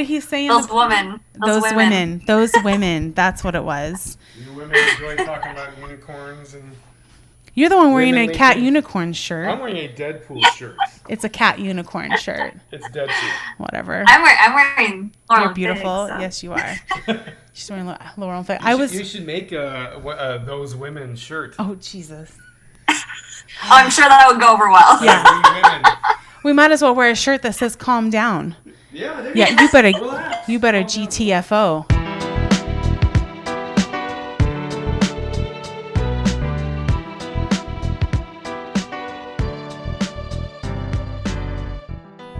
did he say? Those women. Those women. That's what it was. You women enjoy talking about unicorns and... You're the one wearing a cat unicorn shirt. I'm wearing a Deadpool shirt. It's a cat unicorn shirt. It's Deadpool. Whatever. I'm wearing Laurel You're beautiful. Fig, so. Yes, you are. She's wearing Laurel Fig. You should make a those women shirt. Oh, Jesus. I'm sure that would go over well. Yeah. We might as well wear a shirt that says "Calm down." Yeah. You better GTFO.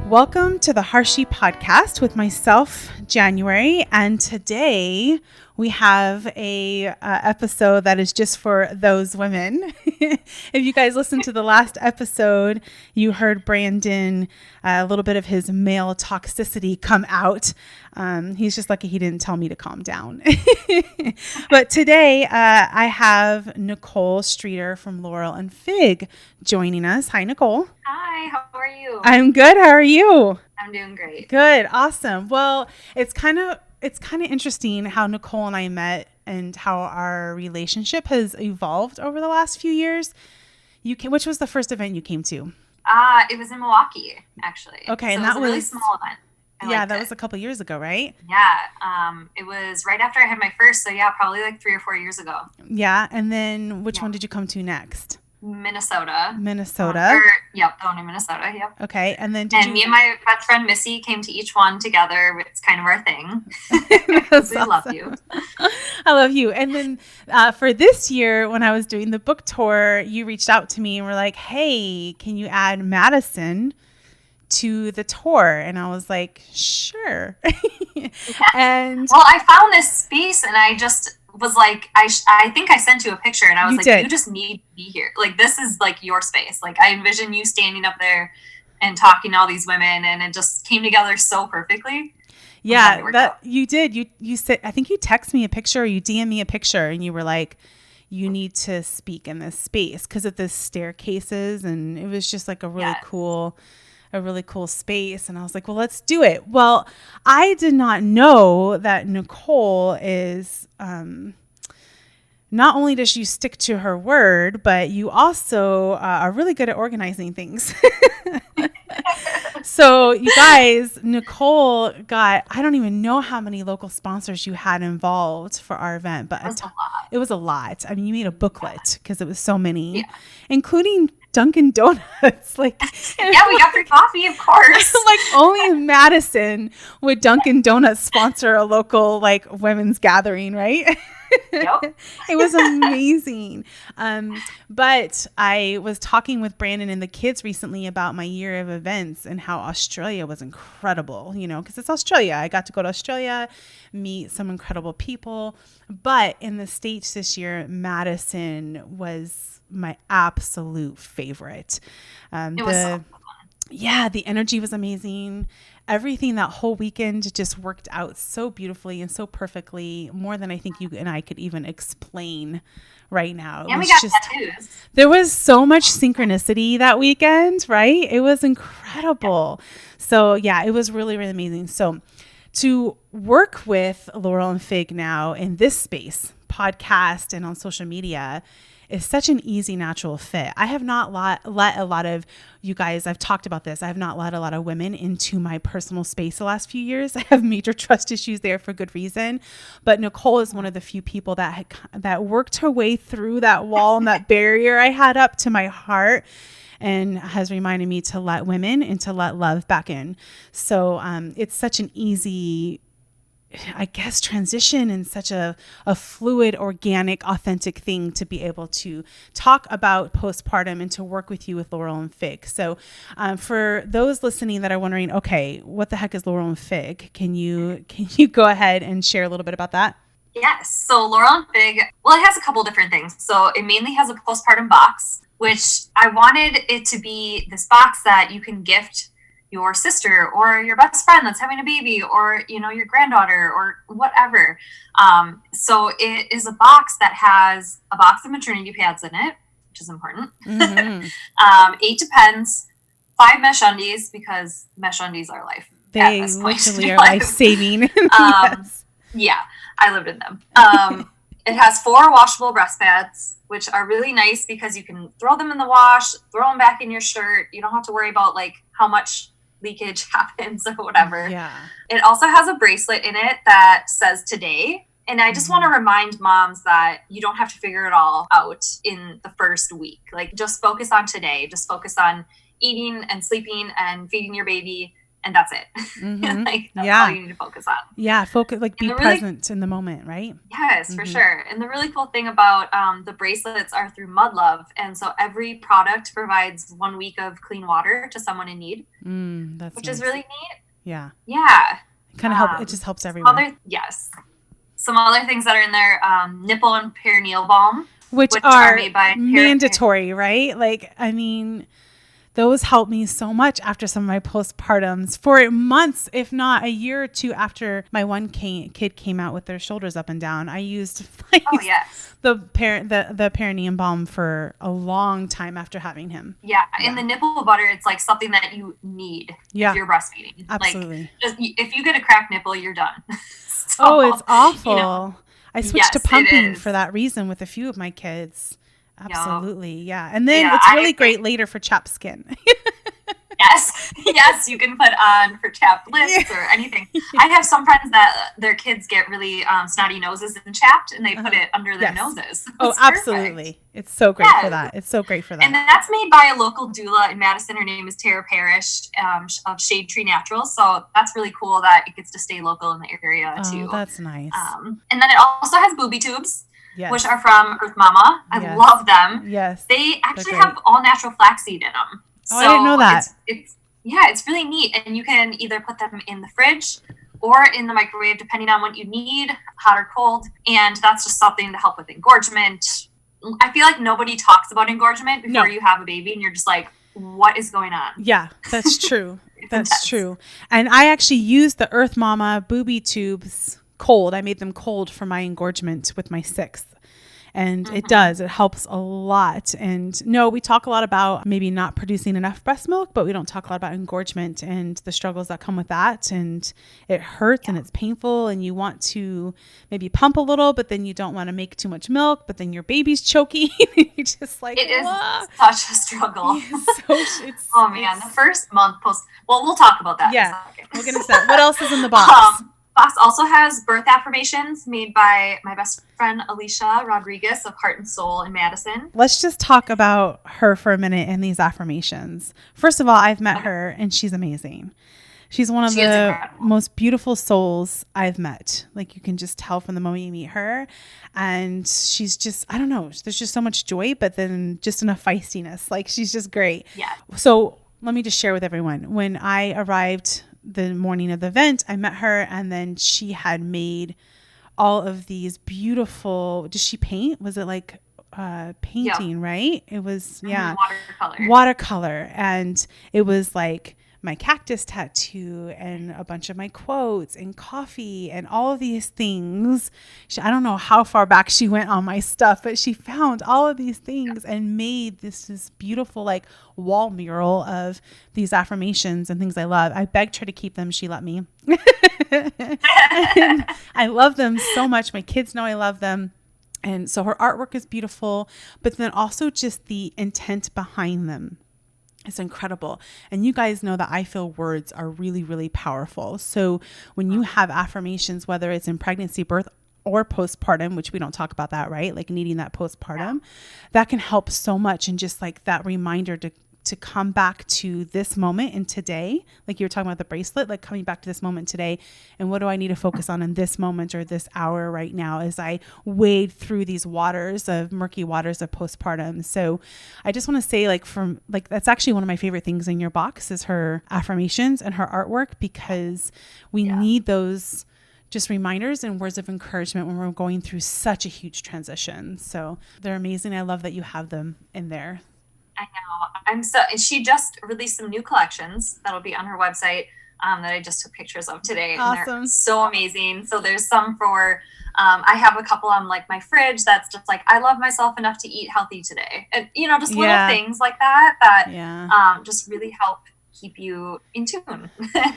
Welcome to the Harshi podcast with myself, January, and today we have a episode that is just for those women. If you guys listened to the last episode, you heard Brandon, a little bit of his male toxicity come out. He's just lucky he didn't tell me to calm down. But today I have Nicole Streeter from Laurel and Fig joining us. Hi, Nicole. Hi, how are you? I'm good. How are you? I'm doing great. Good. Awesome. Well, it's kind of interesting how Nicole and I met and how our relationship has evolved over the last few years. Which was the first event you came to? It was in Milwaukee, actually. Okay, so and it that was a really small event. That was a couple years ago, right? Yeah. It was right after I had my first, so yeah, probably like 3 or 4 years ago. Yeah, and then which one did you come to next? Minnesota. Yep, the one in Minnesota, yep. Okay, and then me and my best friend Missy came to each one together. It's kind of our thing. We love you. I love you. And then for this year, when I was doing the book tour, you reached out to me and were like, hey, can you add Madison to the tour? And I was like, sure. And well, I found this space and I just was like, I think I sent you a picture and I was you just need to be here. Like, this is like your space. Like, I envision you standing up there and talking to all these women, and it just came together so perfectly. Yeah, that you did. You said, I think you texted me a picture or you DM me a picture and you were like, you need to speak in this space because of the staircases, and it was just like a really cool space. And I was like, well, let's do it. Well, I did not know that Nicole is, not only does she stick to her word, but you also are really good at organizing things. So you guys, Nicole got, I don't even know how many local sponsors you had involved for our event, but it was a lot. I mean, you made a booklet because it was so many, including Dunkin' Donuts. Like, yeah, we got free coffee, of course. Like, only in Madison would Dunkin' Donuts sponsor a local like women's gathering, right? Yep. It was amazing. But I was talking with Brandon and the kids recently about my year of events and how Australia was incredible, because it's Australia. I got to go to Australia, meet some incredible people. But in the States this year, Madison was my absolute favorite. It was so fun. Yeah, the energy was amazing. Everything that whole weekend just worked out so beautifully and so perfectly, more than I think you and I could even explain right now. And we got tattoos. There was so much synchronicity that weekend, right? It was incredible. So yeah, it was really, really amazing. So to work with Laurel and Fig now in this space, podcast and on social media, is such an easy, natural fit. I have not let a lot of you guys, I've talked about this, I have not let a lot of women into my personal space the last few years. I have major trust issues there for good reason. But Nicole is one of the few people that worked her way through that wall and that barrier I had up to my heart, and has reminded me to let women and to let love back in. So it's such an easy, I guess, transition and such a fluid, organic, authentic thing to be able to talk about postpartum and to work with you with Laurel and Fig. So for those listening that are wondering, okay, what the heck is Laurel and Fig? Can you go ahead and share a little bit about that? Yes. So Laurel and Fig, well, it has a couple different things. So it mainly has a postpartum box, which I wanted it to be this box that you can gift your sister or your best friend that's having a baby, or your granddaughter or whatever. So it is a box that has a box of maternity pads in it, which is important. Mm-hmm. 8 Depends, 5 mesh undies, because mesh undies are life. at They this point in literally your are life. life-saving. Um, Yes. Yeah, I lived in them. It has 4 washable breast pads, which are really nice because you can throw them in the wash, throw them back in your shirt. You don't have to worry about like how much leakage happens or whatever. Yeah. It also has a bracelet in it that says today. And I just want to remind moms that you don't have to figure it all out in the first week. Like, just focus on today. Just focus on eating and sleeping and feeding your baby. And that's it. Mhm. Like, that's Yeah. all you need to focus on. Yeah. Focus, like, And be the really- present in the moment, right? Yes, for sure. And the really cool thing about the bracelets are through Mud Love. And so every product provides 1 week of clean water to someone in need, That's which nice. is really neat. Yeah. Yeah. Kind of help. It just helps Some everyone. Some other things that are in there, nipple and perineal balm, Which which are are made by mandatory, right? Like, I mean, those helped me so much after some of my postpartums for months, if not a year or two after my one kid came out with their shoulders up and down. I used Oh, yes. the perineum balm for a long time after having him. Yeah. In the nipple butter, it's like something that you need Yeah. if you're breastfeeding. Absolutely. Like, just, if you get a cracked nipple, you're done. So, Oh, it's awful. you know, I switched to yes, it pumping is. for that reason with a few of my kids. Yep. Absolutely. Yeah. And then Yeah, it's really great later for chapped skin. Yes, you can put on for chapped lips or anything. I have some friends that their kids get really snotty noses and chapped, and they put it under their Yes. noses. Oh, It's perfect. absolutely. It's so great for Yes. that. It's so great for that. And that's made by a local doula in Madison. Her name is Tara Parrish of Shade Tree Naturals. So that's really cool that it gets to stay local in the area too. Oh, that's nice. And then it also has booby tubes, Yes. which are from Earth Mama. I Yes. love them. Yes. They actually great. have all natural flaxseed in them. Oh, I didn't know that. It's really neat. And you can either put them in the fridge or in the microwave, depending on what you need, hot or cold. And that's just something to help with engorgement. I feel like nobody talks about engorgement before you have a baby, and you're just like, what is going on? Yeah, that's true. That's intense. true. And I actually used the Earth Mama booby tubes cold. I made them cold for my engorgement with my 6th. And it helps a lot. And no, we talk a lot about maybe not producing enough breast milk, but we don't talk a lot about engorgement and the struggles that come with that. And it hurts and it's painful, and you want to maybe pump a little, but then you don't want to make too much milk, but then your baby's choking. You're just like, It is "Whoa." such a struggle. Oh man, the first month we'll talk about that. Yeah, in a second. we're gonna say, what else is in the box? Box also has birth affirmations made by my best friend Alicia Rodriguez of Heart and Soul in Madison. Let's just talk about her for a minute and these affirmations. First of all, I've met her and she's amazing. She's one of the most beautiful souls I've met. Like, you can just tell from the moment you meet her. And she's just, I don't know, there's just so much joy, but then just enough feistiness. Like, she's just great. Yeah. So let me just share with everyone. When I arrived the morning of the event, I met her, and then she had made all of these beautiful, did she paint? Was it like painting, right? It was, watercolor. And it was like my cactus tattoo and a bunch of my quotes and coffee and all of these things. I don't know how far back she went on my stuff, but she found all of these things and made this beautiful like wall mural of these affirmations and things I love. I begged her to keep them. She let me. I love them so much. My kids know I love them. And so her artwork is beautiful, but then also just the intent behind them. It's incredible. And you guys know that I feel words are really, really powerful. So when you have affirmations, whether it's in pregnancy, birth, or postpartum, which we don't talk about that, right? Like needing that postpartum, that can help so much. And just like that reminder to come back to this moment and today, like you were talking about the bracelet, like coming back to this moment today. And what do I need to focus on in this moment or this hour right now as I wade through these murky waters of postpartum? So I just want to say that's actually one of my favorite things in your box is her affirmations and her artwork, because we need those just reminders and words of encouragement when we're going through such a huge transition. So they're amazing. I love that you have them in there. I know. And she just released some new collections that'll be on her website that I just took pictures of today. Awesome. And they're so amazing. So there's some for, I have a couple on like my fridge that's just like, I love myself enough to eat healthy today. And, just little things like that just really help keep you in tune.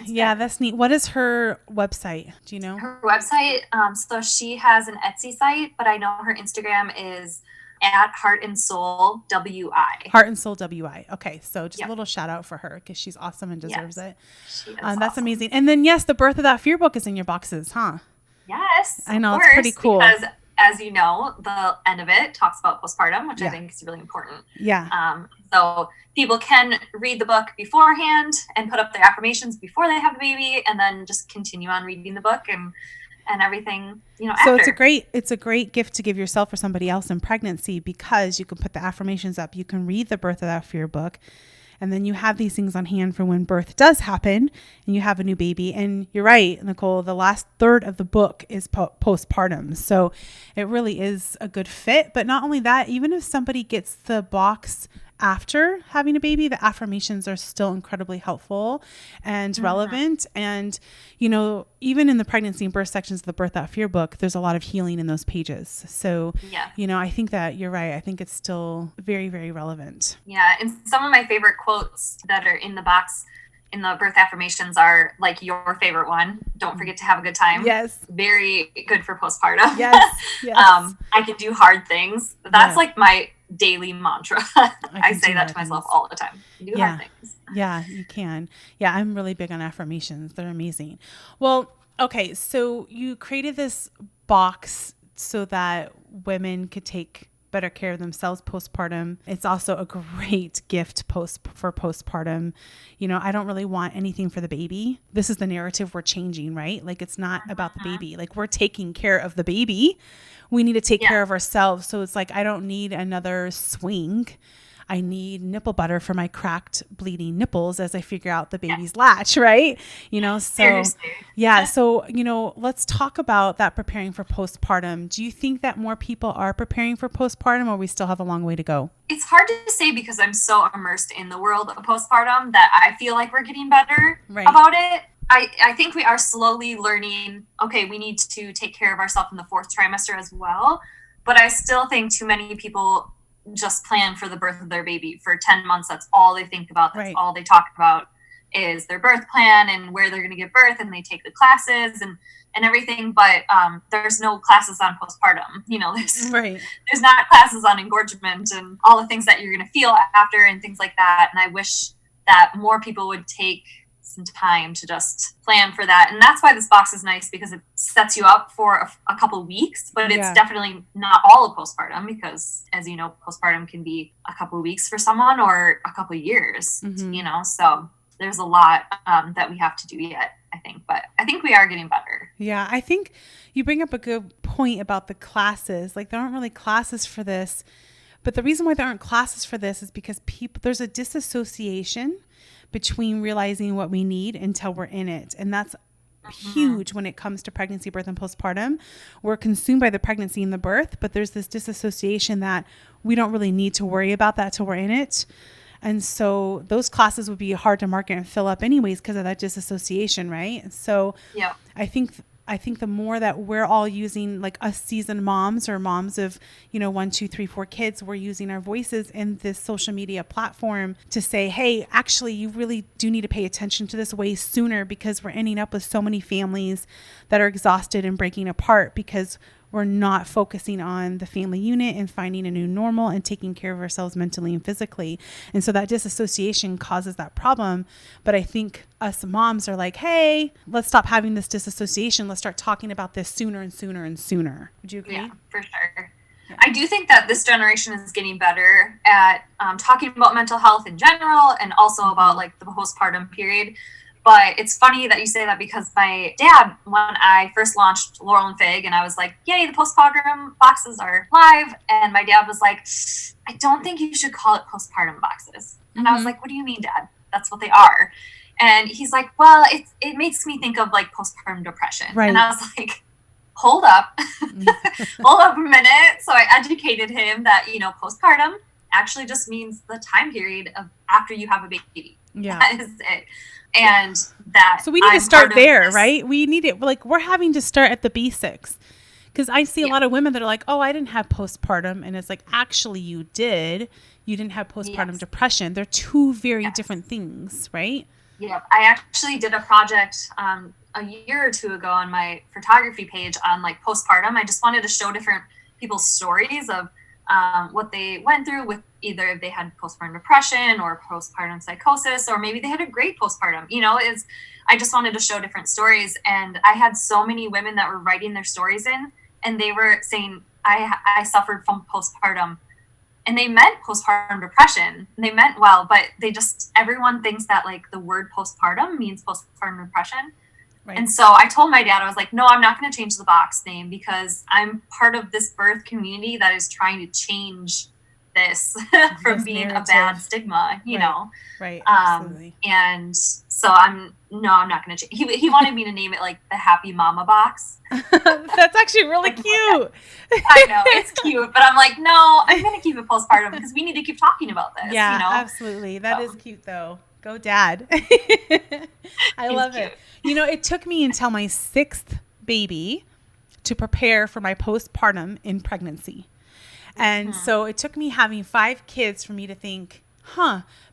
Yeah, that's neat. What is her website? Do you know? Her website, so she has an Etsy site, but I know her Instagram is at Heart and Soul WI. Heart and Soul WI. Okay, so just Yep. a little shout out for her because she's awesome and deserves it. She is That's awesome. amazing. And then yes, the Birth of That Fear book is in your boxes, huh? Yes, I know, of it's pretty course, cool. Because as you know, the end of it talks about postpartum, which Yeah. I think is really important. Yeah. So people can read the book beforehand and put up their affirmations before they have the baby, and then just continue on reading the book and everything, So after. it's a great gift to give yourself or somebody else in pregnancy because you can put the affirmations up. You can read the Birth of That Fear book. And then you have these things on hand for when birth does happen and you have a new baby. And you're right, Nicole, the last third of the book is postpartum. So it really is a good fit. But not only that, even if somebody gets the box after having a baby, the affirmations are still incredibly helpful and relevant. And, even in the pregnancy and birth sections of the Birth That Fear book, there's a lot of healing in those pages. So, Yeah. I think that you're right. I think it's still very, very relevant. Yeah, and some of my favorite quotes that are in the box in the birth affirmations are like your favorite one. Don't forget to have a good time. Yes. Very good for postpartum. Yes. Yes. I can do hard things. That's Yeah. like my daily mantra. I can say do that to hard myself things. all the time. Do hard things. Yeah, you can. Yeah, I'm really big on affirmations. They're amazing. Well, okay, so you created this box so that women could take better care of themselves postpartum. It's also a great gift for postpartum. I don't really want anything for the baby. This is the narrative we're changing, right? Like it's not about the baby. Like we're taking care of the baby. We need to take care of ourselves. So it's like, I don't need another swing. I need nipple butter for my cracked, bleeding nipples as I figure out the baby's latch, right? So Seriously. yeah. So, let's talk about that preparing for postpartum. Do you think that more people are preparing for postpartum or we still have a long way to go? It's hard to say because I'm so immersed in the world of postpartum that I feel like we're getting better about it. I think we are slowly learning, okay, we need to take care of ourselves in the 4th trimester as well. But I still think too many people just plan for the birth of their baby for 10 months. That's all they think about. That's all they talk about is their birth plan and where they're going to give birth, and they take the classes and everything. But there's no classes on postpartum. There's not classes on engorgement and all the things that you're going to feel after and things like that. And I wish that more people would take some time to just plan for that. And that's why this box is nice, because it sets you up for a couple weeks, but it's definitely not all of postpartum, because as you know, postpartum can be a couple of weeks for someone or a couple of years, so there's a lot that we have to do yet, I think, but I think we are getting better. Yeah. I think you bring up a good point about the classes. Like there aren't really classes for this, but the reason why there aren't classes for this is because there's a disassociation between realizing what we need until we're in it. And that's huge when it comes to pregnancy, birth, and postpartum. We're consumed by the pregnancy and the birth, but there's this disassociation that we don't really need to worry about that till we're in it. And so those classes would be hard to market and fill up anyways because of that disassociation, right? So I think the more that we're all using, like us seasoned moms or moms of, 1, 2, 3, 4 kids, we're using our voices in this social media platform to say, hey, actually, you really do need to pay attention to this way sooner, because we're ending up with so many families that are exhausted and breaking apart because we're not focusing on the family unit and finding a new normal and taking care of ourselves mentally and physically. And so that disassociation causes that problem. But I think us moms are like, hey, let's stop having this disassociation. Let's start talking about this sooner and sooner and sooner. Would you agree? Yeah, for sure. Yeah. I do think that this generation is getting better at talking about mental health in general, and also about like the postpartum period. But it's funny that you say that, because my dad, when I first launched Laurel and Fig, and I was like, yay, the postpartum boxes are live. And my dad was like, I don't think you should call it postpartum boxes. And I was like, what do you mean, Dad? That's what they are. And he's like, well, it makes me think of like postpartum depression. Right. And I was like, hold up, hold up a minute. So I educated him that, postpartum actually just means the time period of after you have a baby. Yeah. That is it. And that. So we need to start there, right? We need it. Like we're having to start at the basics, Because I see a lot of women that are like, oh, I didn't have postpartum. And it's like, actually, you did. You didn't have postpartum depression. They're two very different things, right? Yeah. I actually did a project a year or two ago on my photography page on like postpartum. I just wanted to show different people's stories of what they went through with either if they had postpartum depression or postpartum psychosis, or maybe they had a great postpartum. I just wanted to show different stories. And I had so many women that were writing their stories in, and they were saying, I suffered from postpartum. And they meant postpartum depression. And they meant well, but everyone thinks that like the word postpartum means postpartum depression. Right. And so I told my dad, I was like, no, I'm not going to change the box name because I'm part of this birth community that is trying to change this from this being narrative. A bad stigma, you know? Right. Absolutely. And so I'm not going to change. He wanted me to name it like the Happy Mama Box. That's actually really cute. I know, it's cute, but I'm like, no, I'm going to keep it postpartum because we need to keep talking about this. Yeah, you know? Absolutely. That is cute though. Go Dad. I love it. It took me until my 6th baby to prepare for my postpartum in pregnancy. And so it took me having 5 kids for me to think,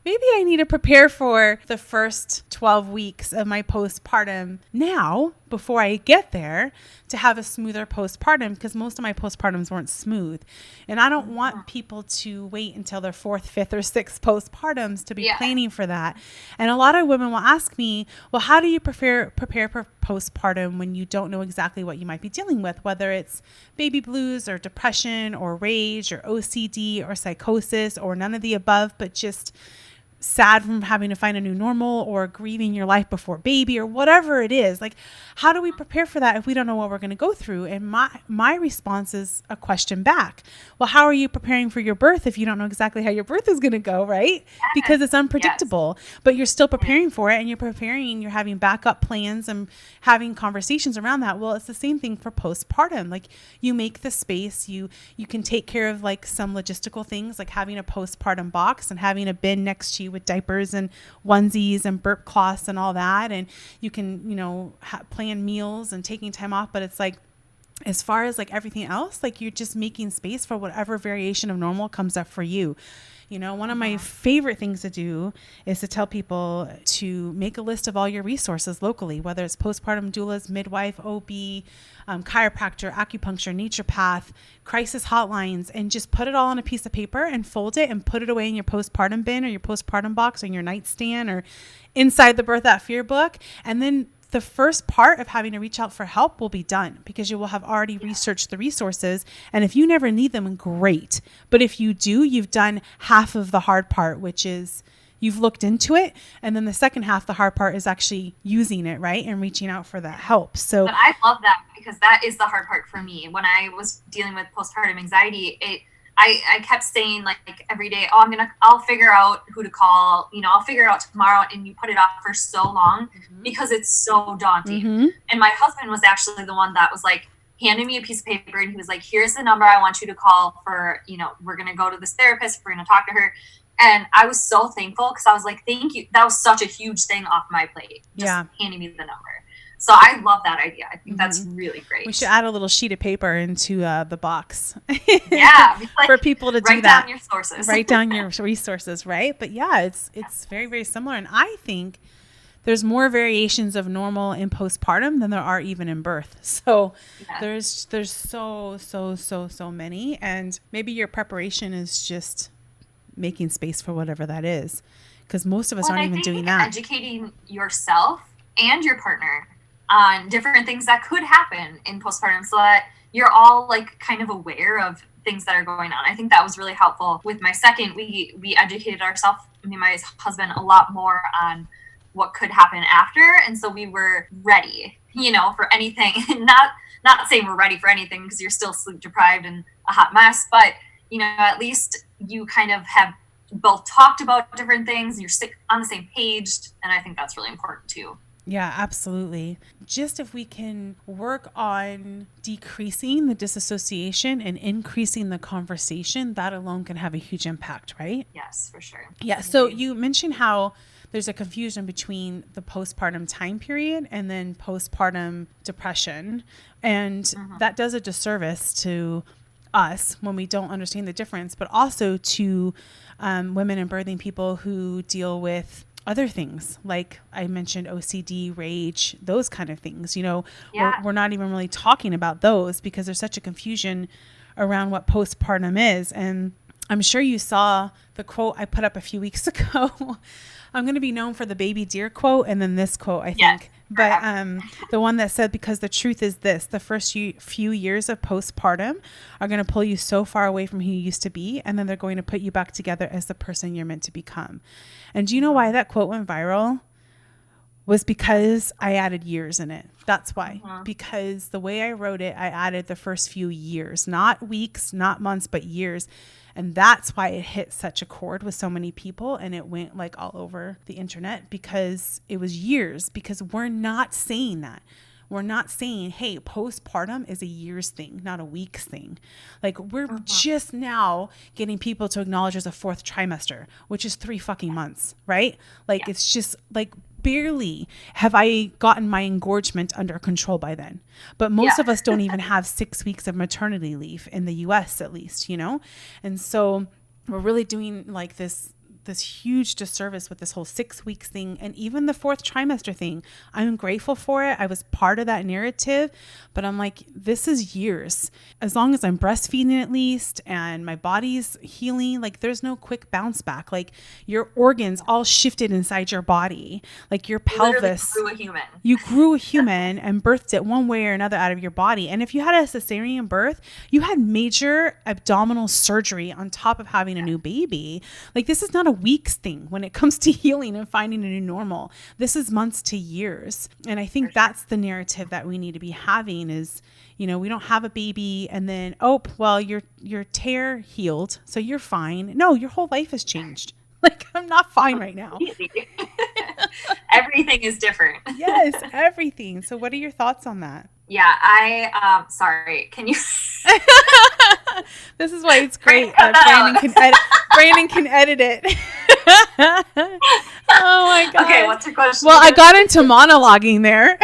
maybe I need to prepare for the first 12 weeks of my postpartum now before I get there to have a smoother postpartum, because most of my postpartums weren't smooth. And I don't want people to wait until their 4th, 5th, or 6th postpartums to be planning for that. And a lot of women will ask me, well, how do you prepare for postpartum when you don't know exactly what you might be dealing with, whether it's baby blues or depression or rage or OCD or psychosis or none of the above, but just sad from having to find a new normal or grieving your life before baby or whatever it is. Like, how do we prepare for that if we don't know what we're going to go through? And my response is a question back. Well, how are you preparing for your birth if you don't know exactly how your birth is going to go, right? Because it's unpredictable, but you're still preparing for it, and you're having backup plans and having conversations around that. Well, it's the same thing for postpartum. Like, you make the space, you can take care of like some logistical things, like having a postpartum box and having a bin next to you with diapers and onesies and burp cloths and all that. And you can, plan meals and taking time off. But it's like, as far as like everything else, like you're just making space for whatever variation of normal comes up for you. One of my favorite things to do is to tell people to make a list of all your resources locally, whether it's postpartum doulas, midwife, OB, chiropractor, acupuncture, naturopath, crisis hotlines, and just put it all on a piece of paper and fold it and put it away in your postpartum bin or your postpartum box or in your nightstand or inside the Birth That Fear book. And then the first part of having to reach out for help will be done because you will have already researched the resources. And if you never need them, great. But if you do, you've done half of the hard part, which is you've looked into it. And then the second half, the hard part, is actually using it, right? And reaching out for that help. So but I love that because that is the hard part for me. When I was dealing with postpartum anxiety, I kept saying like every day, I'll figure out who to call, I'll figure it out tomorrow. And you put it off for so long because it's so daunting. And my husband was actually the one that was like handing me a piece of paper, and he was like, here's the number I want you to call for, we're going to go to this therapist. We're going to talk to her. And I was so thankful because I was like, thank you. That was such a huge thing off my plate. Just handing me the number. So I love that idea. I think that's really great. We should add a little sheet of paper into the box. For people to do that. Write down your sources. Write down your resources, right? But yeah, it's very, very similar. And I think there's more variations of normal in postpartum than there are even in birth. So there's so many. And maybe your preparation is just making space for whatever that is. Because most of us aren't even doing that. Educating yourself and your partner on different things that could happen in postpartum so that you're all like kind of aware of things that are going on. I think that was really helpful. With my second, we educated ourselves, me and my husband, a lot more on what could happen after. And so we were ready, for anything. Not saying we're ready for anything because you're still sleep deprived and a hot mess, but at least you kind of have both talked about different things and you're on the same page. And I think that's really important too. Yeah, absolutely. Just if we can work on decreasing the disassociation and increasing the conversation, that alone can have a huge impact, right? Yes, for sure. Yeah. So you mentioned how there's a confusion between the postpartum time period and then postpartum depression. And that does a disservice to us when we don't understand the difference, but also to women and birthing people who deal with other things, like I mentioned, OCD, rage, those kind of things. You know, we're not even really talking about those because there's such a confusion around what postpartum is. And I'm sure you saw the quote I put up a few weeks ago. I'm going to be known for the baby deer quote and then this quote, I think. But the one that said, because the truth is this, the first few years of postpartum are going to pull you so far away from who you used to be. And then they're going to put you back together as the person you're meant to become. And do you know why that quote went viral? Was because I added years in it. That's why. Because the way I wrote it, I added the first few years, not weeks, not months, but years. And that's why it hit such a chord with so many people, and it went like all over the internet, because it was years. Because we're not saying that. We're not saying, hey, postpartum is a years thing, not a weeks thing. Like we're just now getting people to acknowledge there's a fourth trimester, which is 3 fucking months, right? Like it's just like barely have I gotten my engorgement under control by then. But most of us don't even have 6 weeks of maternity leave in the US, at least, you know? And so we're really doing like this huge disservice with this whole 6 weeks thing, and even the fourth trimester thing. I'm grateful for it. I was part of that narrative, but I'm like, this is years. As long as I'm breastfeeding at least and my body's healing, like there's no quick bounce back. Like your organs all shifted inside your body. Like your pelvis. Grew a human. You grew a human and birthed it one way or another out of your body. And if you had a cesarean birth, you had major abdominal surgery on top of having a new baby. Like this is not a weeks thing when it comes to healing and finding a new normal. This is months to years. And I think that's the narrative that we need to be having is, you know, we don't have a baby and then, oh, well, your tear healed, so you're fine. No, your whole life has changed. Like I'm not fine right now. Everything is different. Yes, everything. So what are your thoughts on that? Yeah, sorry. Can you? This is why it's great that Brandon can edit it. Oh my God. Okay, what's your question? Well, I got into monologuing there.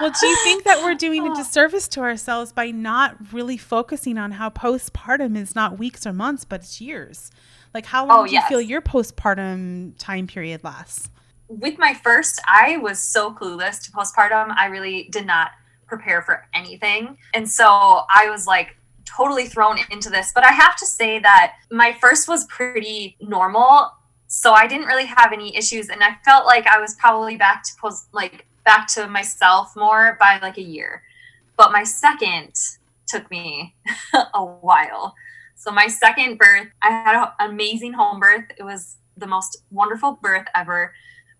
Well, do you think that we're doing a disservice to ourselves by not really focusing on how postpartum is not weeks or months, but it's years? Like how long do you feel your postpartum time period lasts? With my first, I was so clueless to postpartum. I really did not prepare for anything. And so I was like totally thrown into this. But I have to say that my first was pretty normal. So I didn't really have any issues. And I felt like I was probably back to myself more by like a year. But my second took me a while. So my second birth, I had an amazing home birth. It was the most wonderful birth ever.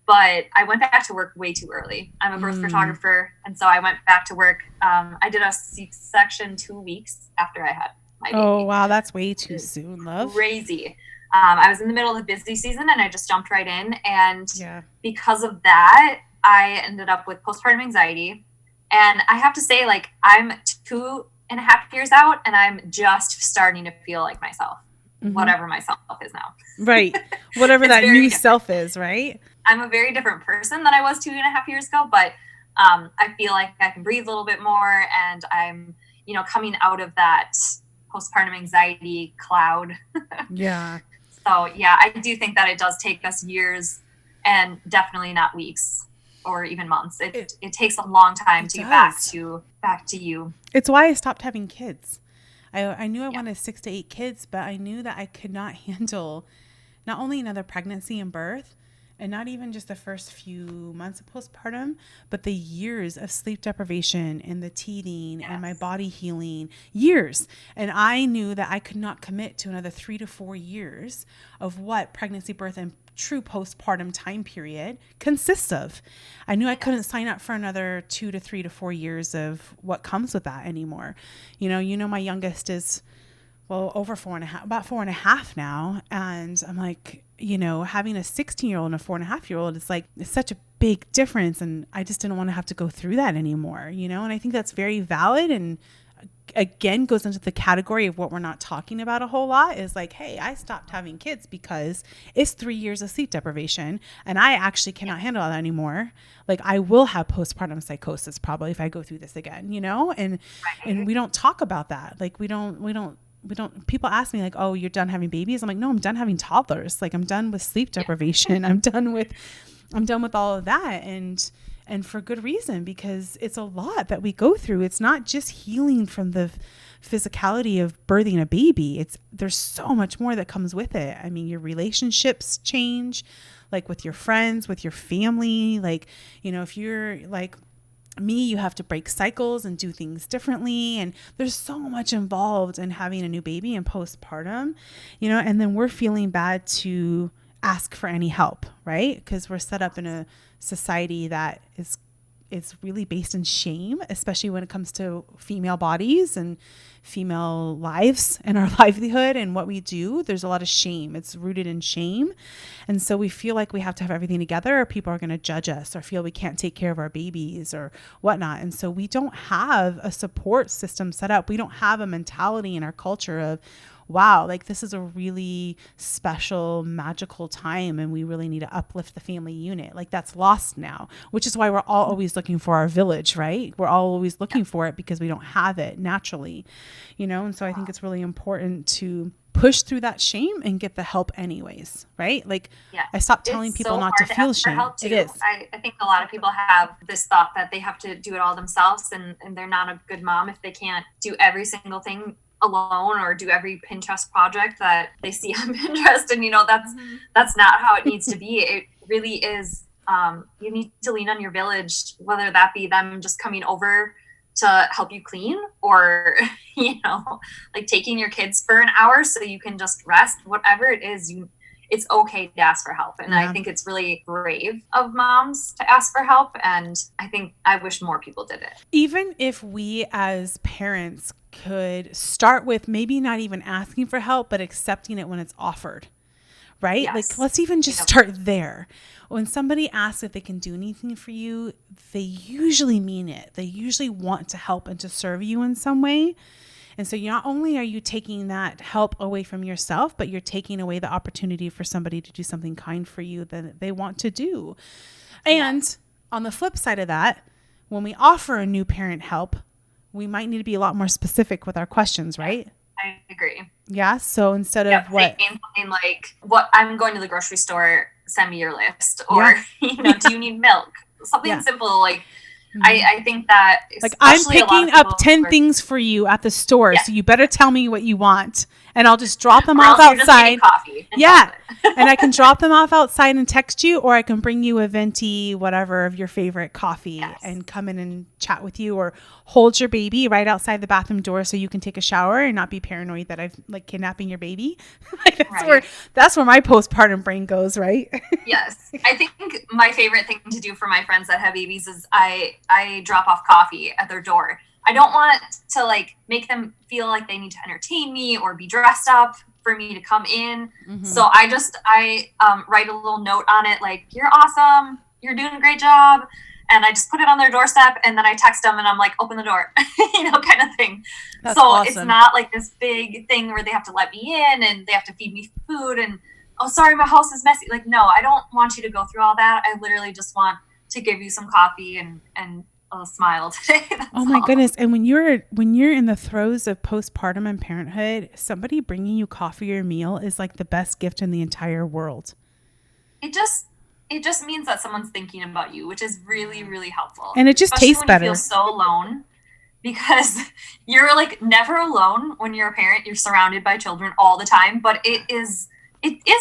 But I went back to work way too early. I'm a birth photographer. And so I went back to work. I did a C-section 2 weeks after I had my baby. Oh, wow. That's way too soon, love. Crazy. I was in the middle of the busy season and I just jumped right in. And because of that, I ended up with postpartum anxiety. And I have to say, like, I'm 2.5 years out and I'm just starting to feel like myself. Whatever myself is now. Right. Whatever that new self is, right? I'm a very different person than I was 2.5 years ago, but I feel like I can breathe a little bit more and I'm, you know, coming out of that postpartum anxiety cloud. Yeah. So yeah, I do think that it does take us years and definitely not weeks or even months. It takes a long time to get back to you. It's why I stopped having kids. I knew I wanted 6 to 8 kids, but I knew that I could not handle not only another pregnancy and birth, and not even just the first few months of postpartum, but the years of sleep deprivation and the teething and my body healing, years. And I knew that I could not commit to another 3 to 4 years of what pregnancy, birth, and true postpartum time period consists of. I knew I couldn't sign up for another 2 to 3 to 4 years of what comes with that anymore. You know, my youngest is, well, over 4.5, about 4.5 now. And I'm like, you know, having a 16-year-old and a 4.5-year-old, it's like, it's such a big difference. And I just didn't want to have to go through that anymore, you know? And I think that's very valid and again goes into the category of what we're not talking about a whole lot is like, hey, I stopped having kids because it's 3 years of sleep deprivation and I actually cannot handle that anymore. Like I will have postpartum psychosis probably if I go through this again, you know, and we don't talk about that. Like we don't, people ask me like, oh, you're done having babies. I'm like, no, I'm done having toddlers. Like I'm done with sleep deprivation. I'm done with all of that. And for good reason, because it's a lot that we go through. It's not just healing from the physicality of birthing a baby. There's so much more that comes with it. I mean, your relationships change, like with your friends, with your family. Like, you know, if you're like me, you have to break cycles and do things differently. And there's so much involved in having a new baby and postpartum, you know, and then we're feeling bad to ask for any help, right? Because we're set up in a society that is really based in shame, especially when it comes to female bodies and female lives and our livelihood and what we do. There's a lot of shame. It's rooted in shame. And so we feel like we have to have everything together or people are going to judge us or feel we can't take care of our babies or whatnot. And so we don't have a support system set up. We don't have a mentality in our culture of, wow, like this is a really special, magical time and we really need to uplift the family unit. Like that's lost now, which is why we're all always looking for our village, right? We're all always looking for it because we don't have it naturally, you know? And so I think it's really important to push through that shame and get the help anyways, right? Like I stopped telling people not to feel shame. It is. I think a lot of people have this thought that they have to do it all themselves and they're not a good mom if they can't do every single thing alone or do every Pinterest project that they see on Pinterest. And, you know, that's not how it needs to be. It really is. You need to lean on your village, whether that be them just coming over to help you clean or, you know, like taking your kids for an hour so you can just rest, whatever it is, it's okay to ask for help. And I think it's really brave of moms to ask for help. And I wish more people did it. Even if we as parents could start with maybe not even asking for help, but accepting it when it's offered, right? Yes. Like, let's even just start there. When somebody asks if they can do anything for you, they usually mean it. They usually want to help and to serve you in some way. And so not only are you taking that help away from yourself, but you're taking away the opportunity for somebody to do something kind for you that they want to do. And on the flip side of that, when we offer a new parent help, we might need to be a lot more specific with our questions, right? I agree. Yeah. So instead of what? Something like, I'm going to the grocery store, send me your list. Or, you know, do you need milk? Something simple like, I think that like I'm picking up 10 things for you at the store, so you better tell me what you want, and I'll just drop them off outside. And I can drop them off outside and text you, or I can bring you a venti whatever of your favorite coffee and come in and chat with you, or hold your baby right outside the bathroom door so you can take a shower and not be paranoid that I've like kidnapping your baby. Like that's where my postpartum brain goes, right? Yes. I think my favorite thing to do for my friends that have babies is I drop off coffee at their door. I don't want to like make them feel like they need to entertain me or be dressed up for me to come in. So I write a little note on it like, you're awesome, you're doing a great job. And I just put it on their doorstep and then I text them and I'm like, open the door, you know, kind of thing. That's awesome. It's not like this big thing where they have to let me in and they have to feed me food and, oh, sorry, my house is messy. Like, no, I don't want you to go through all that. I literally just want to give you some coffee and a smile today. Oh my goodness. And when you're in the throes of postpartum and parenthood, somebody bringing you coffee or meal is like the best gift in the entire world. It just means that someone's thinking about you, which is really, really helpful. And it just tastes better. You feel so alone because you're like never alone when you're a parent. You're surrounded by children all the time, but it is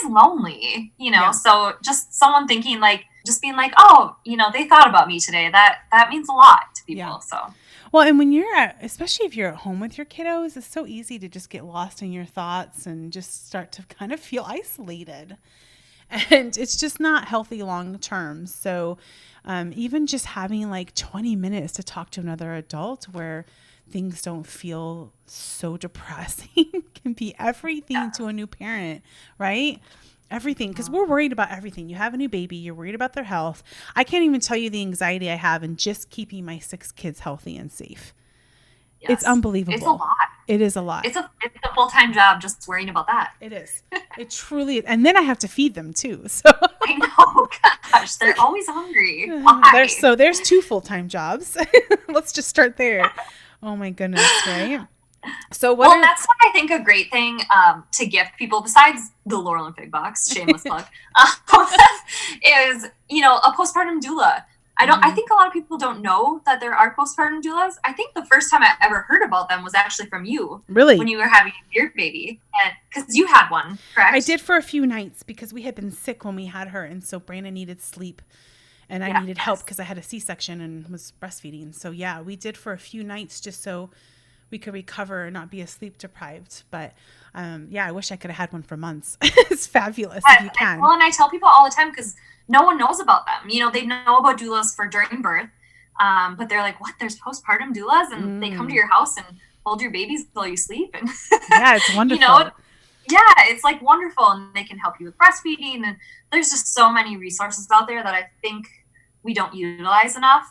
lonely, you know? Yeah. So just someone thinking like, just being like, oh, you know, they thought about me today. That means a lot to people. Yeah. So. Well, and when especially if you're at home with your kiddos, it's so easy to just get lost in your thoughts and just start to kind of feel isolated. And it's just not healthy long term. So even just having like 20 minutes to talk to another adult where things don't feel so depressing can be everything to a new parent, right? Everything, because we're worried about everything. You have a new baby, you're worried about their health. I can't even tell you the anxiety I have in just keeping my 6 kids healthy and safe. Yes. It's unbelievable. It's a lot. It is a lot. It's a full-time job just worrying about that. It is. It truly is. And then I have to feed them too. So I know, gosh, they're always hungry. Why? there's 2 full-time jobs. Let's just start there. Oh my goodness, right? So that's what I think a great thing to gift people besides the Laurel and Fig box, shameless plug, is, a postpartum doula. I think a lot of people don't know that there are postpartum doulas. I think the first time I ever heard about them was actually from you. Really? When you were having your baby. Because you had one, correct? I did for a few nights because we had been sick when we had her. And so Brandon needed sleep and I needed help because I had a C-section and was breastfeeding. So yeah, we did for a few nights just so we could recover and not be sleep deprived. But I wish I could have had one for months. It's fabulous if you can. Well, and I tell people all the time because no one knows about them. They know about doulas for during birth, but they're like, what? There's postpartum doulas? And they come to your house and hold your babies while you sleep. And yeah, it's wonderful. It's like wonderful. And they can help you with breastfeeding. And there's just so many resources out there that I think we don't utilize enough,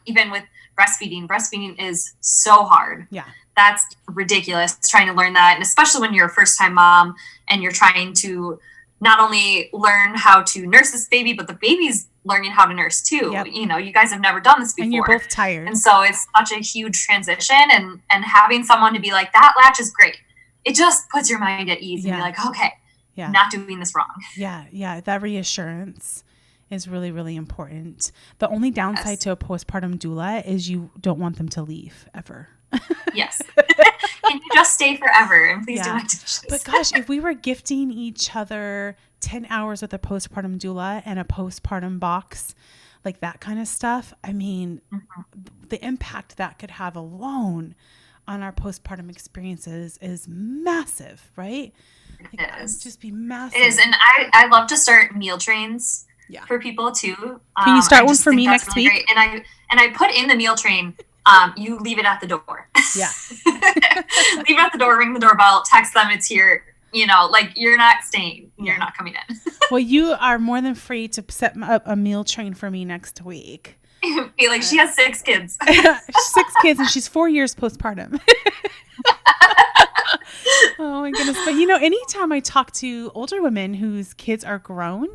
even with breastfeeding is so hard. Yeah. That's ridiculous trying to learn that. And especially when you're a first time mom and you're trying to not only learn how to nurse this baby, but the baby's learning how to nurse too. Yep. You guys have never done this before. And you're both tired. And so it's such a huge transition and having someone to be like, that latch is great. It just puts your mind at ease and be like, okay, not doing this wrong. Yeah. That reassurance is really, really important. The only downside to a postpartum doula is you don't want them to leave ever. Yes. Can you just stay forever and please do my dishes? But gosh, if we were gifting each other 10 hours with a postpartum doula and a postpartum box, like that kind of stuff, I mean, the impact that could have alone on our postpartum experiences is massive, right? It is. Just be massive. It is. And I love to start meal trains for people too. Can you start one for me next week? Great. And I put in the meal train, you leave it at the door. Yeah. Leave it at the door, ring the doorbell, text them it's here. You're not staying. You're not coming in. Well, you are more than free to set up a meal train for me next week. Be like, she has 6 kids. 6 kids and she's 4 years postpartum. Oh my goodness. But anytime I talk to older women whose kids are grown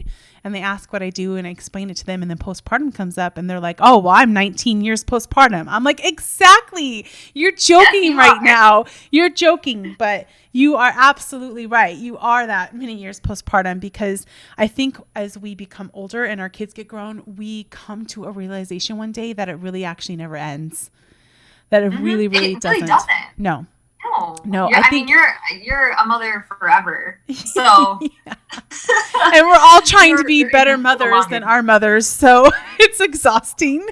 and they ask what I do and I explain it to them and then postpartum comes up and they're like, oh, well, I'm 19 years postpartum. I'm like, exactly. You're joking right now. You're joking, but you are absolutely right. You are that many years postpartum because I think as we become older and our kids get grown, we come to a realization one day that it really actually never ends. That it really, really doesn't. No. No, I think you're a mother forever. So, and we're all trying to be better mothers than our mothers, so it's exhausting.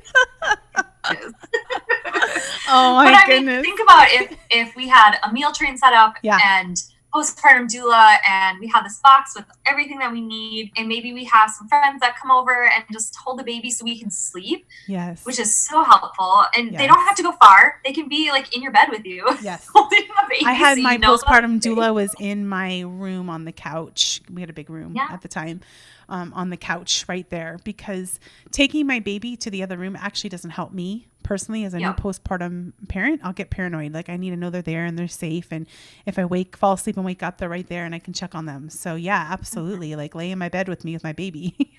Oh my goodness! Think about if we had a meal train set up and postpartum doula, and we have this box with everything that we need, and maybe we have some friends that come over and just hold the baby so we can sleep. Yes. Which is so helpful. And they don't have to go far. They can be like in your bed with you. Yes. Holding the baby. I had my postpartum doula was in my room on the couch. We had a big room at the time. On the couch right there, because taking my baby to the other room actually doesn't help me personally as a new postpartum parent. I'll get paranoid. Like I need to know they're there and they're safe. And if I fall asleep and wake up, they're right there and I can check on them. So yeah, absolutely. Like lay in my bed with me with my baby.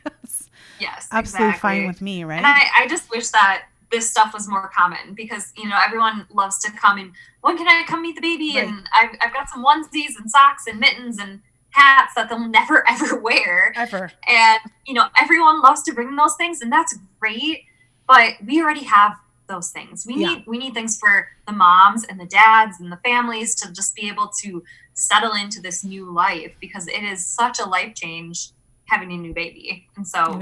Yes, absolutely fine with me. Right. And I just wish that this stuff was more common because, everyone loves to come and when can I come meet the baby? Right. And I've got some onesies and socks and mittens and hats that they'll never ever wear ever, and everyone loves to bring those things and that's great, but we already have those things. We need things for the moms and the dads and the families to just be able to settle into this new life because it is such a life change having a new baby. And so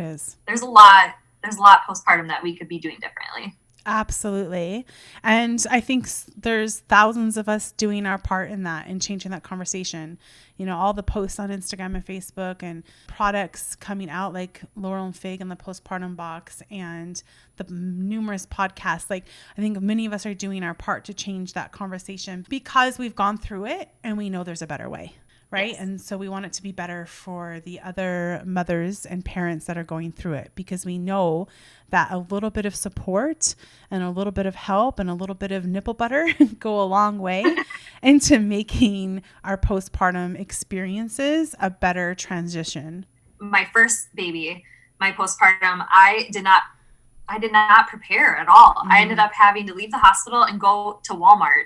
there's a lot postpartum that we could be doing differently. Absolutely. And I think there's thousands of us doing our part in that and changing that conversation. All the posts on Instagram and Facebook and products coming out like Laurel and Fig and the postpartum box and the numerous podcasts. Like I think many of us are doing our part to change that conversation because we've gone through it and we know there's a better way. right? Yes. And so we want it to be better for the other mothers and parents that are going through it, because we know that a little bit of support and a little bit of help and a little bit of nipple butter go a long way into making our postpartum experiences a better transition. My first baby, my postpartum, I did not prepare at all. I ended up having to leave the hospital and go to Walmart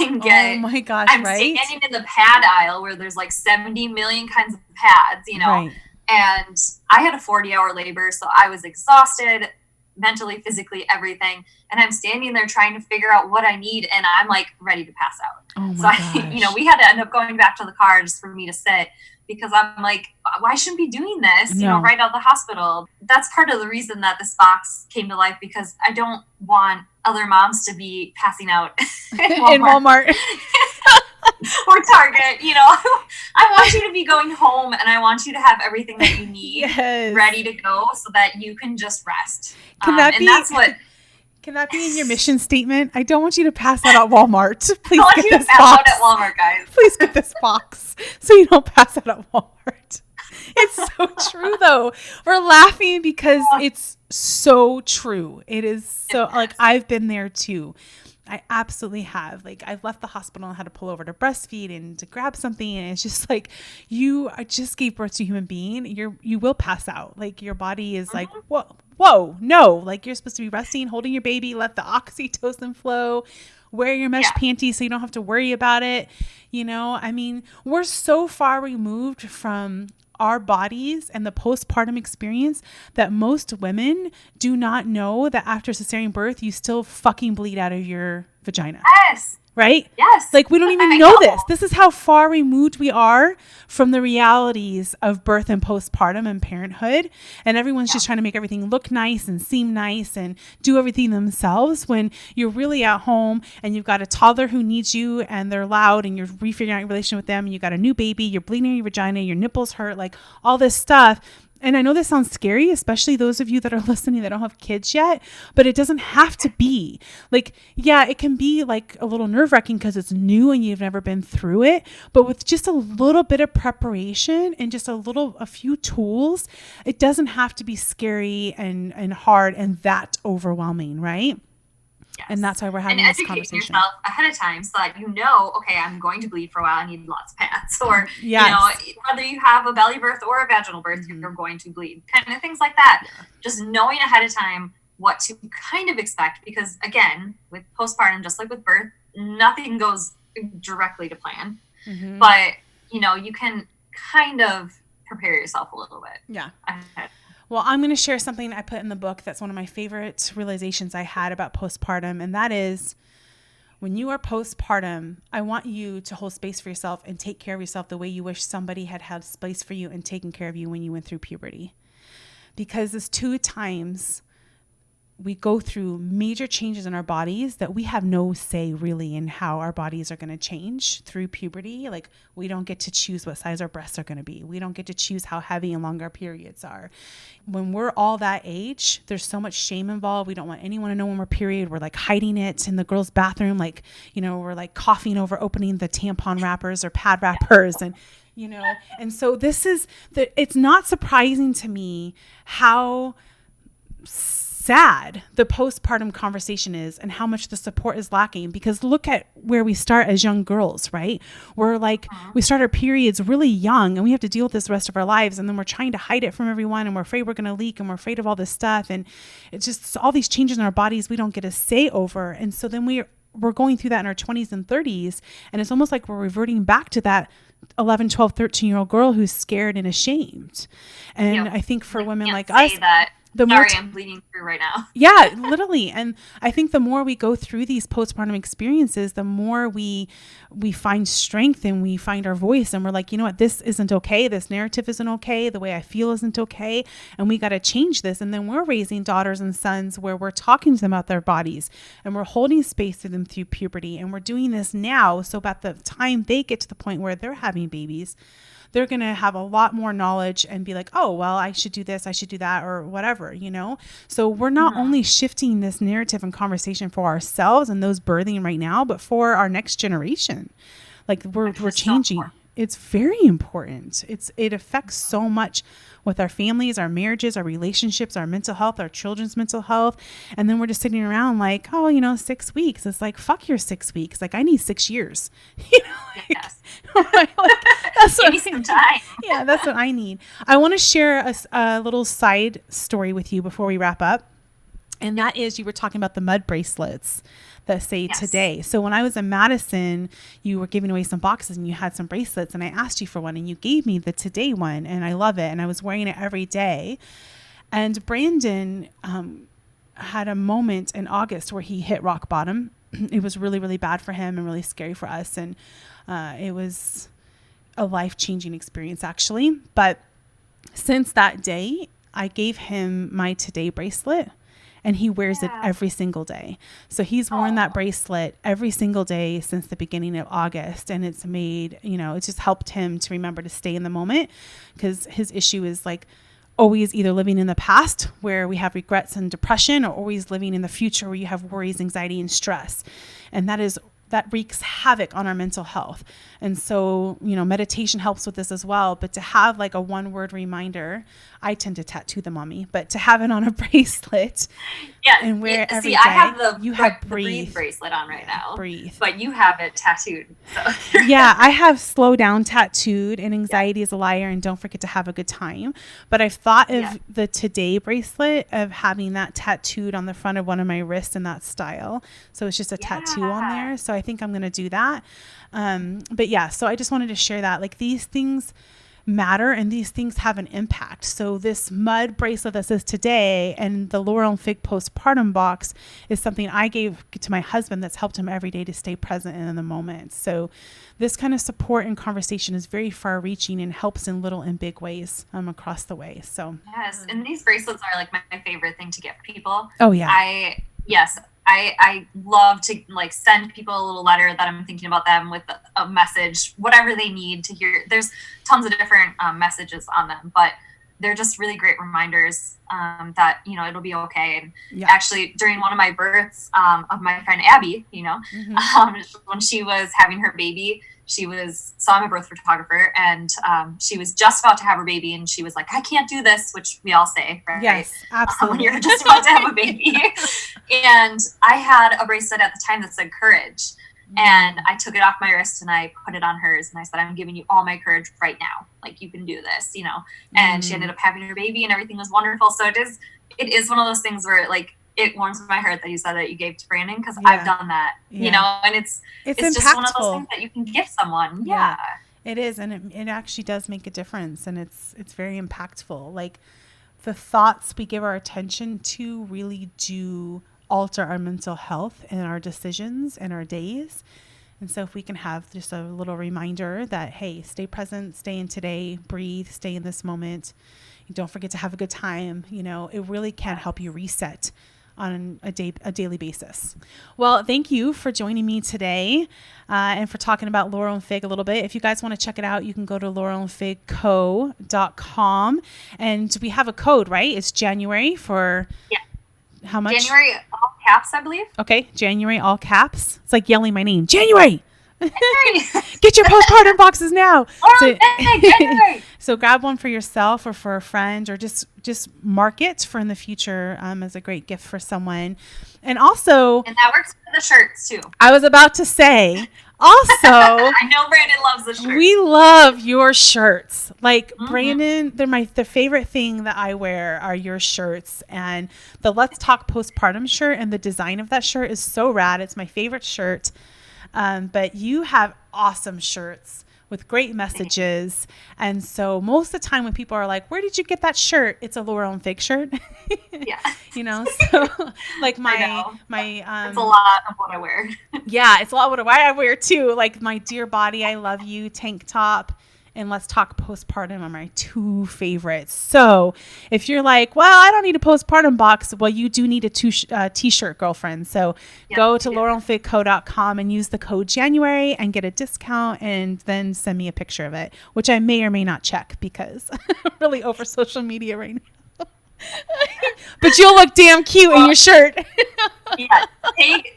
and get, oh my gosh, I'm right? standing in the pad aisle where there's like 70 million kinds of pads, you know, Right. and I had a 40-hour labor. So I was exhausted mentally, physically, everything. And I'm standing there trying to figure out what I need. And I'm like ready to pass out. Oh my So gosh. we had to end up going back to the car just for me to sit, because I'm like, why shouldn't we be doing this? You know, No. right out of the hospital. That's part of the reason that this box came to life, because I don't want other moms to be passing out In Walmart. or Target. You know, I want you to be going home, and I want you to have everything that you need Yes. ready to go so that you can just rest. Can that and be- that's what Can that be in your mission statement? I don't want you to pass out at Walmart. Please I want get you to this pass box. out at Walmart, guys. Please get this box so you don't pass out at Walmart. It's so true, though. We're laughing because it's so true. It is so, like, I've been there too. I absolutely have. Like, I've left the hospital and had to pull over to breastfeed and to grab something. And it's just like, I just gave birth to a human being. You will pass out. Like, your body is like, whoa, no. Like, you're supposed to be resting, holding your baby, let the oxytocin flow, wear your mesh panties so you don't have to worry about it. You know, I mean, we're so far removed from our bodies and the postpartum experience that most women do not know that after cesarean birth, you still fucking bleed out of your vagina. Yes. Right? Yes. Like, we don't even I know this. This is how far removed we are from the realities of birth and postpartum and parenthood. And everyone's just trying to make everything look nice and seem nice and do everything themselves, when you're really at home and you've got a toddler who needs you and they're loud and you're refiguring out your relationship with them, and you got a new baby, you're bleeding in your vagina, your nipples hurt, like all this stuff. And I know this sounds scary, especially those of you that are listening that don't have kids yet, but it doesn't have to be. Like, yeah, it can be like a little nerve-wracking because it's new and you've never been through it. But with just a little bit of preparation and just a few tools, it doesn't have to be scary and hard and that overwhelming, right? Yes. And that's why we're having and this educate conversation. yourself ahead of time so that you know, okay, I'm going to bleed for a while. I need lots of pads. Or, Yes. you know, whether you have a belly birth or a vaginal birth, you're going to bleed. Kind of things like that. Yeah. Just knowing ahead of time what to kind of expect. Because, again, with postpartum, just like with birth, nothing goes directly to plan. Mm-hmm. But, you know, you can kind of prepare yourself a little bit. Yeah. Ahead. Well, I'm going to share something I put in the book that's one of my favorite realizations I had about postpartum. And that is, when you are postpartum, I want you to hold space for yourself and take care of yourself the way you wish somebody had held space for you and taken care of you when you went through puberty. Because there's 2 times we go through major changes in our bodies that we have no say really in how our bodies are going to change through puberty. Like, we don't get to choose what size our breasts are going to be. We don't get to choose how heavy and long our periods are. When we're all that age, there's so much shame involved. We don't want anyone to know when we're period. We're like hiding it in the girls' bathroom. Like, you know, we're like coughing over opening the tampon wrappers or pad wrappers. And, you know, and so it's not surprising to me how sad the postpartum conversation is and how much the support is lacking, because look at where we start as young girls, right? We're like, we start our periods really young and we have to deal with this the rest of our lives. And then we're trying to hide it from everyone and we're afraid we're going to leak and we're afraid of all this stuff. And it's just all these changes in our bodies we don't get a say over. And so then we're going through that in our 20s and 30s. And it's almost like we're reverting back to that 11, 12, 13-year-old girl who's scared and ashamed. And I think for women like us, I'm bleeding through right now. Yeah, literally. And I think the more we go through these postpartum experiences, the more we find strength and we find our voice, and we're like, you know what, this isn't okay. This narrative isn't okay. The way I feel isn't okay. And we got to change this. And then we're raising daughters and sons where we're talking to them about their bodies and we're holding space for them through puberty. And we're doing this now. So about the time they get to the point where they're having babies, they're going to have a lot more knowledge and be like, oh, well, I should do this, I should do that, or whatever, you know? So we're not only shifting this narrative and conversation for ourselves and those birthing right now, but for our next generation. Like we're changing. it's very important. It affects so much with our families, our marriages, our relationships, our mental health, our children's mental health. And then we're just sitting around like, oh, 6 weeks. It's like, fuck your 6 weeks. Like, I need 6 years. Yes. That's Give me some time. Yeah, that's what I need. I want to share a little side story with you before we wrap up. And that is, you were talking about the mud bracelets that say today. So when I was in Madison, you were giving away some boxes and you had some bracelets, and I asked you for one and you gave me the today one, and I love it. And I was wearing it every day. And Brandon had a moment in August where he hit rock bottom. It was really, really bad for him and really scary for us. And it was a life-changing experience, actually. But since that day, I gave him my today bracelet. And he wears it every single day. So he's worn that bracelet every single day since the beginning of August. And it's made, it's just helped him to remember to stay in the moment, because his issue is like always either living in the past where we have regrets and depression, or always living in the future where you have worries, anxiety, and stress. And that wreaks havoc on our mental health. And so, meditation helps with this as well. But to have like a 1-word reminder, I tend to tattoo them on me, but to have it on a bracelet and wear it every day. I have the breathe bracelet on right now. Breathe. But you have it tattooed. So. Yeah, I have slow down tattooed, and anxiety is a liar, and don't forget to have a good time. But I've thought of the today bracelet, of having that tattooed on the front of one of my wrists in that style. So it's just a tattoo on there. So I think I'm going to do that. But yeah, so I just wanted to share that, like, these things matter and these things have an impact. So this mud bracelet that says today, and the Laurel and Fig postpartum box, is something I gave to my husband that's helped him every day to stay present and in the moment. So this kind of support and conversation is very far reaching and helps in little and big ways across the way. So yes, and these bracelets are like my favorite thing to give people. Oh yeah. I love to like send people a little letter that I'm thinking about them with a message, whatever they need to hear. There's tons of different messages on them, but they're just really great reminders that, it'll be okay. And actually, during one of my births of my friend Abby, when she was having her baby, so I'm a birth photographer, and she was just about to have her baby, and she was like, I can't do this, which we all say, right? Yes, absolutely. When you're just about to have a baby. And I had a bracelet at the time that said courage. And I took it off my wrist and I put it on hers, and I said, I'm giving you all my courage right now. Like, you can do this, and she ended up having her baby and everything was wonderful. So it is one of those things where like, it warms my heart that you said that you gave to Brandon, because I've done that, and it's just one of those things that you can give someone. Yeah. It is. And it actually does make a difference. And it's very impactful. Like, the thoughts we give our attention to really do alter our mental health and our decisions and our days. And so if we can have just a little reminder that, hey, stay present, stay in today, breathe, stay in this moment. Don't forget to have a good time. It really can help you reset on a daily basis. Well, thank you for joining me today and for talking about Laurel and Fig a little bit. If you guys want to check it out, you can go to laurelandfigco.com, and we have a code, right? It's January for how much? January all caps, I believe. Okay, January all caps. It's like yelling my name. January! Get your postpartum boxes now. So grab one for yourself or for a friend, or just mark it for in the future as a great gift for someone. And that works for the shirts too. I was about to say, also, I know Brandon loves the shirts. We love your shirts. Like, Brandon, the favorite thing that I wear are your shirts. And the Let's Talk Postpartum shirt, and the design of that shirt is so rad. It's my favorite shirt. But you have awesome shirts with great messages. And so most of the time when people are like, where did you get that shirt? It's a Laurel and Fig shirt. Yeah. So like my it's a lot of what I wear. Yeah, it's a lot of what I wear too. Like my Dear Body, I Love You tank top, and Let's Talk Postpartum are my two favorites. So if you're like, well, I don't need a postpartum box, well, you do need a t-shirt, girlfriend. So go to laurelandfigco.com and use the code January and get a discount, and then send me a picture of it, which I may or may not check because I'm really over social media right now. But you'll look damn cute in your shirt. Yeah,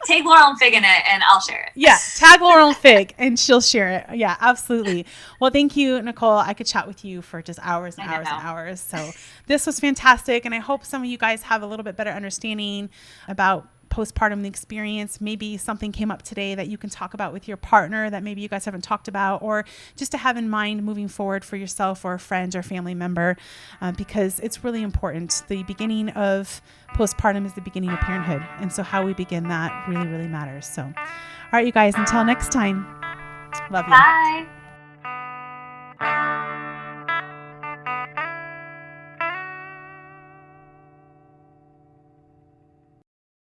take Laurel and Fig in it, and I'll share it. Yeah, tag Laurel and Fig, and she'll share it. Yeah, absolutely. Well, thank you, Nicole. I could chat with you for just hours and hours and hours. So this was fantastic, and I hope some of you guys have a little bit better understanding about postpartum experience. Maybe something came up today that you can talk about with your partner that maybe you guys haven't talked about, or just to have in mind moving forward for yourself or a friend or family member, because it's really important. The beginning of postpartum is the beginning of parenthood, and so how we begin that really, really matters. So, all right, you guys, until next time, love you. Bye.